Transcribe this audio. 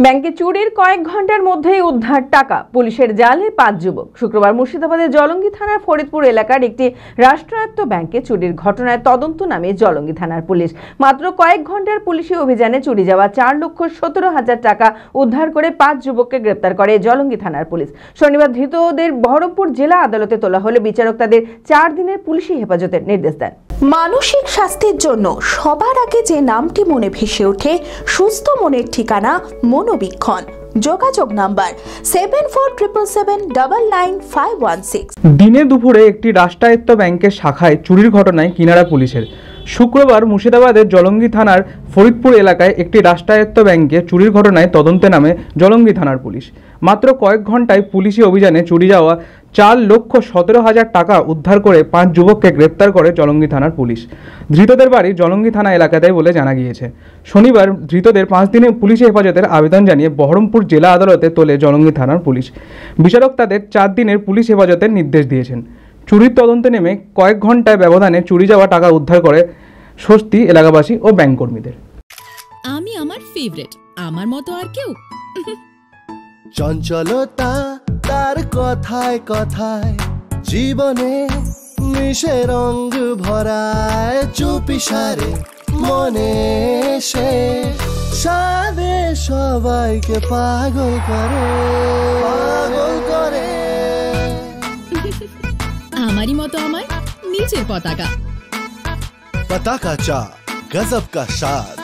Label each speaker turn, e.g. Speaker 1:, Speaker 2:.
Speaker 1: ব্যাংকে চুরির কয়েক ঘন্টার মধ্যেই উদ্ধার টাকা, পুলিশের জালে 5 যুবক। শুক্রবার মুর্শিদাবাদের জলঙ্গি থানার ফরিদপুর এলাকার একটি রাষ্ট্রায়ত্ত ব্যাংকে চুরির ঘটনায় তদন্ত নামে জলঙ্গি থানার পুলিশ। মাত্র কয়েক ঘন্টার পুলিশি অভিযানে চুরি যাওয়া 4,17,000 টাকা উদ্ধার করে 5 যুবককে গ্রেপ্তার করে জলঙ্গি থানার পুলিশ। শনিবার ধৃতদের বহরমপুর জেলা আদালতে তোলা হলে বিচারক তাদের 4 দিনের পুলিশি হেফাজতের নির্দেশ দেন।
Speaker 2: মানসিক স্বাস্থ্যের জন্য সবার আগে যে নামটি মনে ভেসে ওঠে, সুস্থ মনের ঠিকানা মনোবীক্ষণ। যোগাযোগ নাম্বার 7477799516।
Speaker 3: দিনে দুপুরে একটি রাষ্ট্রায়ত্ত ব্যাংকের শাখায় চুরির ঘটনায় কিনারা পুলিশের। শুক্রবার মুর্শিদাবাদের জলঙ্গি থানার ফরিদপুর এলাকায় একটি রাষ্ট্রায়ত্ত ব্যাংকে চুরির ঘটনায় তদন্তে নামে জলঙ্গি থানার পুলিশ। মাত্র কয়েক ঘন্টায় পুলিশি অভিযানে চুরি যাওয়া 4,17,000 টাকা উদ্ধার করে 5 যুবককে গ্রেপ্তার করে জলঙ্গি থানার পুলিশ। ধৃতদের বাড়ি জলঙ্গি থানা এলাকাতে বলে জানা গিয়েছে। শনিবার ধৃতদের 5 দিনের পুলিশি হেফাজতের আবেদন জানিয়ে বহরমপুর জেলা আদালতে তোলে জলঙ্গি থানার পুলিশ। বিচারক তাদের 4 দিনের পুলিশ হেফাজতের নির্দেশ দিয়েছেন। চুরির তদন্তে নেমে কয়েক ঘন্টায় ব্যবধানে চুরি যাওয়া টাকা উদ্ধার করে স্বস্তি এলাকাবাসী ও ব্যাংক কর্মীদের।
Speaker 4: আমি আমার ফেভারিট, আমার মতো আর কেউ।
Speaker 5: চঞ্চলতা তার কথায় কথায় জীবনে মিশে রঙ ভরায়, চুপি সারে মনে সে সাদে সবাইকে পাগল করে, পাগল করে।
Speaker 4: আমারই মতো আমার নিজের পতাকা।
Speaker 5: पताका चा गजब का स्वाद।